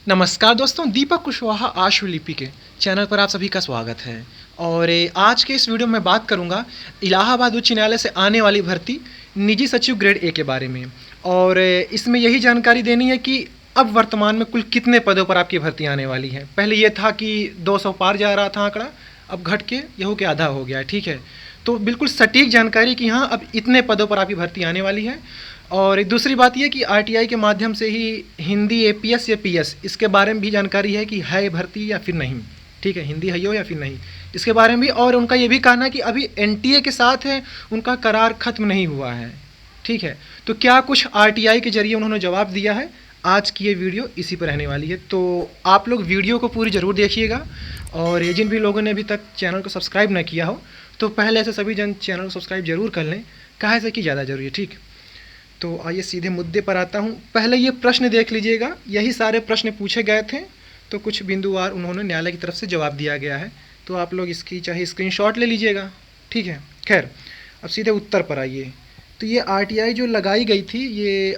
नमस्कार दोस्तों, दीपक कुशवाहा आशुलिपि के चैनल पर आप सभी का स्वागत है। और आज के इस वीडियो में बात करूंगा इलाहाबाद उच्च न्यायालय से आने वाली भर्ती निजी सचिव ग्रेड ए के बारे में। और इसमें यही जानकारी देनी है कि अब वर्तमान में कुल कितने पदों पर आपकी भर्ती आने वाली है। पहले ये था कि 200 पार जा रहा था आंकड़ा, अब घट के ये हो के आधा हो गया है। ठीक है, तो बिल्कुल सटीक जानकारी कि हाँ अब इतने पदों पर आपकी भर्ती आने वाली है। और दूसरी बात यह कि आरटीआई के माध्यम से ही हिंदी एपीएस या पीएस इसके बारे में भी जानकारी है कि है भर्ती या फिर नहीं। ठीक है, हिंदी है यो या फिर नहीं, इसके बारे में भी। और उनका ये भी कहना है कि अभी एनटीए के साथ है, उनका करार खत्म नहीं हुआ है। ठीक है, तो क्या कुछ आरटीआई के जरिए उन्होंने जवाब दिया है, आज की ये वीडियो इसी पर रहने वाली है। तो आप लोग वीडियो को पूरी ज़रूर देखिएगा। और ये जिन भी लोगों ने अभी तक चैनल को सब्सक्राइब ना किया हो तो पहले से सभी जन चैनल को सब्सक्राइब जरूर कर लें, काहे से कि ज़्यादा जरूरी है। ठीक, तो आइए सीधे मुद्दे पर आता हूँ। पहले ये प्रश्न देख लीजिएगा, यही सारे प्रश्न पूछे गए थे, तो कुछ बिंदुवार उन्होंने न्यायालय की तरफ से जवाब दिया गया है। तो आप लोग इसकी चाहे स्क्रीनशॉट ले लीजिएगा। ठीक है, खैर अब सीधे उत्तर पर आइए। तो ये आरटीआई जो लगाई गई थी ये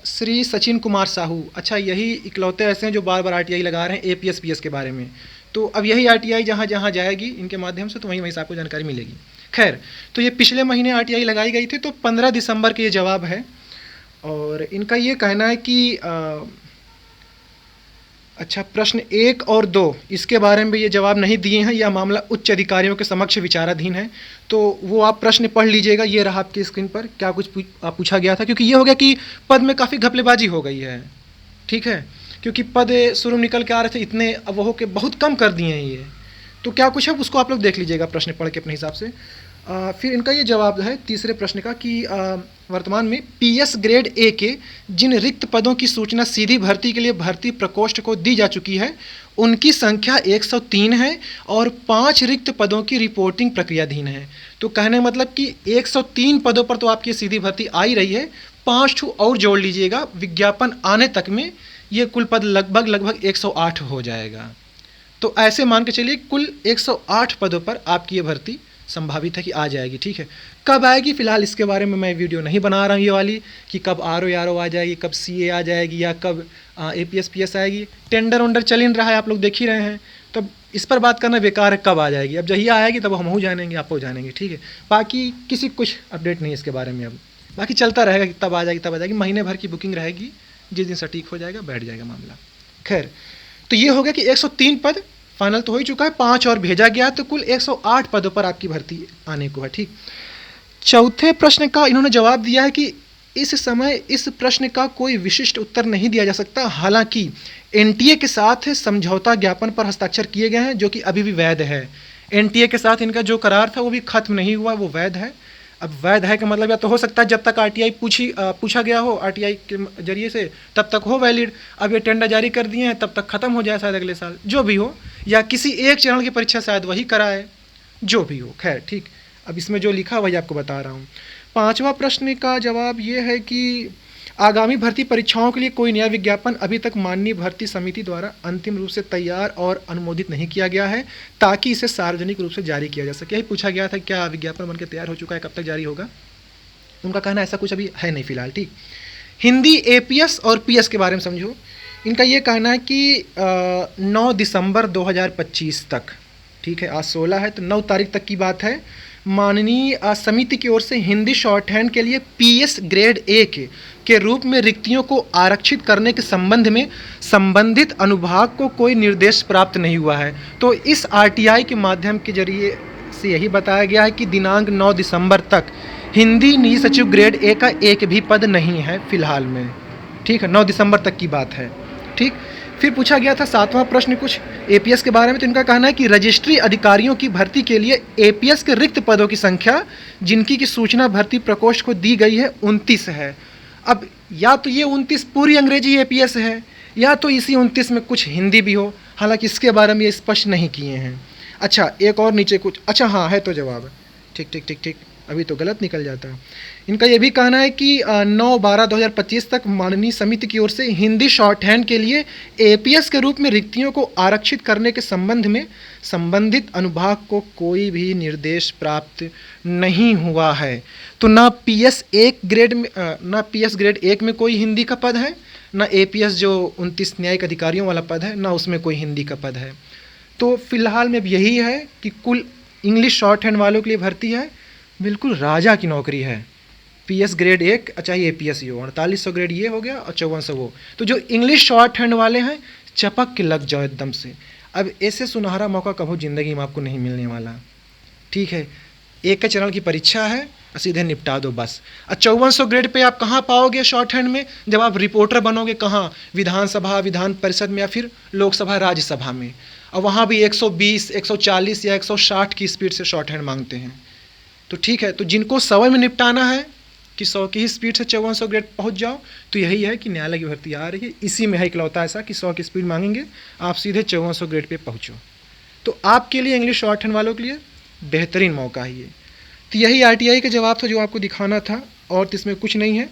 श्री सचिन कुमार साहू, अच्छा यही इकलौते ऐसे हैं जो बार बार आरटीआई लगा रहे हैं एपीएस पीएस के बारे में। तो अब यही आरटीआई जहाँ जहाँ जाएगी इनके माध्यम से, तो वहीं वहीं से आपको जानकारी मिलेगी। खैर, तो ये पिछले महीने आरटीआई लगाई गई थी, तो 15 दिसंबर के ये जवाब है। और इनका ये कहना है कि अच्छा प्रश्न 1 और 2 इसके बारे में ये जवाब नहीं दिए हैं, यह मामला उच्च अधिकारियों के समक्ष विचाराधीन है। तो वो आप प्रश्न पढ़ लीजिएगा, ये रहा आपकी स्क्रीन पर क्या कुछ पूछा गया था। क्योंकि ये हो गया कि पद में काफ़ी घपलेबाजी हो गई है। ठीक है, क्योंकि पद शुरू निकल के आ रहे थे इतने, अब वो के बहुत कम कर दिए हैं ये। तो क्या कुछ है उसको आप लोग देख लीजिएगा प्रश्न पढ़ के अपने हिसाब से। फिर इनका ये जवाब है तीसरे प्रश्न का कि वर्तमान में पीएस ग्रेड ए के जिन रिक्त पदों की सूचना सीधी भर्ती के लिए भर्ती प्रकोष्ठ को दी जा चुकी है उनकी संख्या 103 है और 5 रिक्त पदों की रिपोर्टिंग प्रक्रियाधीन है। तो कहने मतलब कि 103 पदों पर तो आपकी सीधी भर्ती आ ही रही है, 5 और जोड़ लीजिएगा, विज्ञापन आने तक में ये कुल पद लगभग 108 हो जाएगा। तो ऐसे मान के चलिए कुल 108 पदों पर आपकी ये भर्ती संभावित है कि आ जाएगी। ठीक है, कब आएगी फिलहाल इसके बारे में मैं वीडियो नहीं बना रहा हूँ ये वाली कि कब आरओ आ जाएगी, कब सीए आ जाएगी या कब एपीएस पीएस आएगी। टेंडर वेंडर चल ही रहा है, आप लोग देख ही रहे हैं, तब इस पर बात करना बेकार है कब आ जाएगी। अब जही आएगी तब हम जानेंगे, आप जानेंगे। ठीक है, बाकी किसी कुछ अपडेट नहीं है इसके बारे में। अब बाकी चलता रहेगा कि तब आ जाएगी, महीने भर की बुकिंग रहेगी, जिस दिन सटीक हो जाएगा बैठ जाएगा मामला। खैर, तो ये हो गया कि 103 पद फाइनल तो हो ही चुका है, 5 और भेजा गया, तो कुल 108 पदों पर आपकी भर्ती आने को है। ठीक, चौथे प्रश्न का इन्होंने जवाब दिया है कि इस समय इस प्रश्न का कोई विशिष्ट उत्तर नहीं दिया जा सकता, हालांकि एनटीए के साथ समझौता ज्ञापन पर हस्ताक्षर किए गए हैं जो कि अभी भी वैध है। एनटीए के साथ इनका जो करार था वो भी खत्म नहीं हुआ, वो वैध है। अब वैध है का मतलब या तो हो सकता है जब तक आरटीआई पूछा गया हो आरटीआई के जरिए से तब तक हो वैलिड, अब ये टेंडर जारी कर दिए हैं तब तक ख़त्म हो जाए शायद अगले साल, जो भी हो, या किसी एक चरण की परीक्षा शायद वही कराए, जो भी हो। खैर ठीक, अब इसमें जो लिखा वही आपको बता रहा हूँ। 5वां प्रश्न का जवाब ये है कि आगामी भर्ती परीक्षाओं के लिए कोई नया विज्ञापन अभी तक माननीय भर्ती समिति द्वारा अंतिम रूप से तैयार और अनुमोदित नहीं किया गया है ताकि इसे सार्वजनिक रूप से जारी किया जा सके। यही पूछा गया था क्या विज्ञापन बनकर तैयार हो चुका है, कब तक जारी होगा। उनका कहना ऐसा कुछ अभी है नहीं फिलहाल। ठीक, हिंदी एपीएस और पीएस के बारे में समझो। इनका ये कहना है कि 9 दिसंबर 2025 तक, ठीक है आज 16 है तो 9 तारीख तक की बात है, माननीय समिति की ओर से हिंदी शॉर्ट हैंड के लिए पीएस ग्रेड ए के रूप में रिक्तियों को आरक्षित करने के संबंध में संबंधित अनुभाग को कोई निर्देश प्राप्त नहीं हुआ है। तो इस आरटीआई के माध्यम के जरिए से यही बताया गया है कि दिनांक 9 दिसंबर तक हिंदी निजी सचिव ग्रेड ए का एक भी पद नहीं है फिलहाल में। ठीक है, 9 दिसंबर तक की बात है। ठीक, फिर पूछा गया था 7वां प्रश्न कुछ एपीएस के बारे में। तो इनका कहना है कि रजिस्ट्री अधिकारियों की भर्ती के लिए एपीएस के रिक्त पदों की संख्या जिनकी की सूचना भर्ती प्रकोष्ठ को दी गई है 29 है। अब या तो ये 29 पूरी अंग्रेजी एपीएस है या तो इसी 29 में कुछ हिंदी भी हो, हालांकि इसके बारे में ये स्पष्ट नहीं किए हैं। अच्छा एक और नीचे कुछ, अच्छा हाँ है तो जवाब, ठीक ठीक ठीक ठीक, अभी तो गलत निकल जाता। इनका ये भी कहना है कि 9/12/2025 तक माननीय समिति की ओर से हिंदी शॉर्ट हैंड के लिए एपीएस के रूप में रिक्तियों को आरक्षित करने के संबंध में संबंधित अनुभाग को कोई भी निर्देश प्राप्त नहीं हुआ है। तो ना पीएस ग्रेड 1 में कोई हिंदी का पद है, ना एपीएस जो 29 न्यायिक अधिकारियों वाला पद है, ना उसमें कोई हिंदी का पद है। तो फिलहाल में अब यही है कि कुल इंग्लिश शॉर्ट हैंड वालों के लिए भर्ती है, बिल्कुल राजा की नौकरी है। पीएस ग्रेड 1 चाहे एपीएस ही हो, 4800 ग्रेड ये हो गया और 5400 वो। तो जो इंग्लिश शॉर्ट हैंड वाले हैं चपक के लग जाओ एकदम से। अब ऐसे सुनहरा मौका कभी ज़िंदगी में आपको नहीं मिलने वाला, ठीक है। एक के चरण की परीक्षा है और सीधे निपटा दो बस। और 5400 ग्रेड पे आप कहाँ पाओगे शॉर्ट हैंड में? जब आप रिपोर्टर बनोगे कहाँ? विधानसभा, विधान परिषद में या फिर लोकसभा, राज्यसभा में। और वहाँ भी 120, 140 या 160 की स्पीड से शॉर्ट हैंड मांगते हैं। तो ठीक है, तो जिनको 100 में निपटाना है कि 100 की ही स्पीड से 5400 ग्रेड पहुंच जाओ, तो यही है कि न्यायालय की भर्ती आ रही है। इसी में है इकलौता ऐसा कि 100 की स्पीड मांगेंगे, आप सीधे 5400 ग्रेड पे पहुंचो। तो आपके लिए, इंग्लिश शॉर्ट हैंड वालों के लिए बेहतरीन मौका है ये। तो यही आरटीआई का जवाब था जो आपको दिखाना था, और तो इसमें कुछ नहीं है।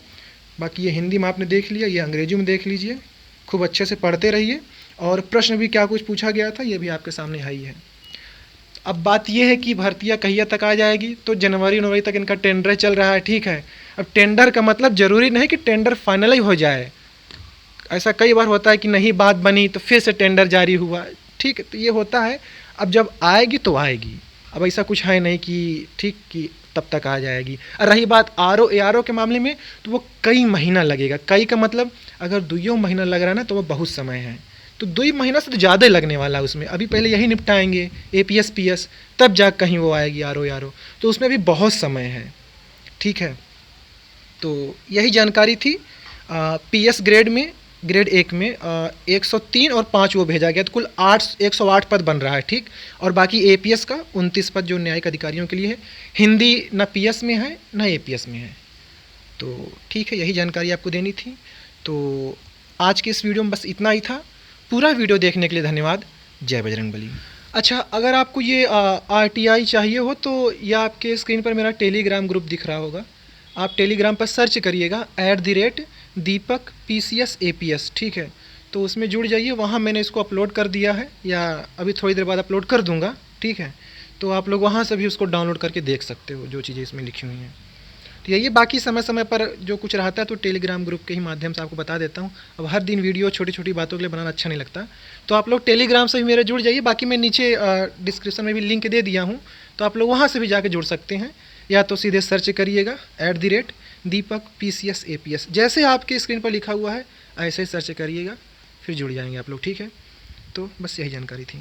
बाकी ये हिंदी में आपने देख लिया, ये अंग्रेजी में देख लीजिए, खूब अच्छे से पढ़ते रहिए। और प्रश्न भी क्या कुछ पूछा गया था ये भी आपके सामने ही है। अब बात यह है कि भर्तियाँ कहिया तक आ जाएगी? तो जनवरी तक इनका टेंडर चल रहा है, ठीक है। अब टेंडर का मतलब ज़रूरी नहीं कि टेंडर फाइनल ही हो जाए। ऐसा कई बार होता है कि नहीं बात बनी तो फिर से टेंडर जारी हुआ, ठीक है। तो ये होता है, अब जब आएगी तो आएगी। अब ऐसा कुछ है नहीं कि ठीक कि तब तक आ जाएगी। और रही बात आरओ एआरओ के मामले में, तो वो कई महीना लगेगा। कई का मतलब अगर 2 महीना लग रहा है ना, तो वो बहुत समय है। तो 2 महीना से तो ज़्यादा ही लगने वाला है उसमें। अभी पहले यही निपटाएंगे एपीएस पीएस, तब जा कहीं वो आएगी आरओ एआरओ। तो उसमें भी बहुत समय है, ठीक है। तो यही जानकारी थी। पीएस ग्रेड 1 में 103 और 5 वो भेजा गया, तो कुल 108 पद बन रहा है, ठीक। और बाकी एपीएस का 29 पद जो न्यायिक अधिकारियों के लिए है। हिंदी ना पीएस में है ना एपीएस में है। तो ठीक है, यही जानकारी आपको देनी थी। तो आज के इस वीडियो में बस इतना ही था। पूरा वीडियो देखने के लिए धन्यवाद। जय बजरंगबली। अच्छा, अगर आपको ये आरटीआई चाहिए हो तो यह आपके स्क्रीन पर मेरा टेलीग्राम ग्रुप दिख रहा होगा। आप टेलीग्राम पर सर्च करिएगा @दीपक PCS APS, ठीक है। तो उसमें जुड़ जाइए, वहाँ मैंने इसको अपलोड कर दिया है, या अभी थोड़ी देर बाद अपलोड कर दूँगा, ठीक है। तो आप लोग वहाँ से भी उसको डाउनलोड करके देख सकते हो जो चीज़ें इसमें लिखी हुई हैं। तो यही, बाकी समय समय पर जो कुछ रहता है तो टेलीग्राम ग्रुप के ही माध्यम से आपको बता देता हूँ। अब हर दिन वीडियो छोटी छोटी बातों के लिए बनाना अच्छा नहीं लगता, तो आप लोग टेलीग्राम से भी मेरे जुड़ जाइए। बाकी मैं नीचे डिस्क्रिप्शन में भी लिंक दे दिया हूँ, तो आप लोग वहाँ से भी जाके जुड़ सकते हैं, या तो सीधे सर्च करिएगा @दीपक PCS APS, जैसे आपके स्क्रीन पर लिखा हुआ है ऐसे ही सर्च करिएगा, फिर जुड़ जाएंगे आप लोग, ठीक है। तो बस यही जानकारी थी।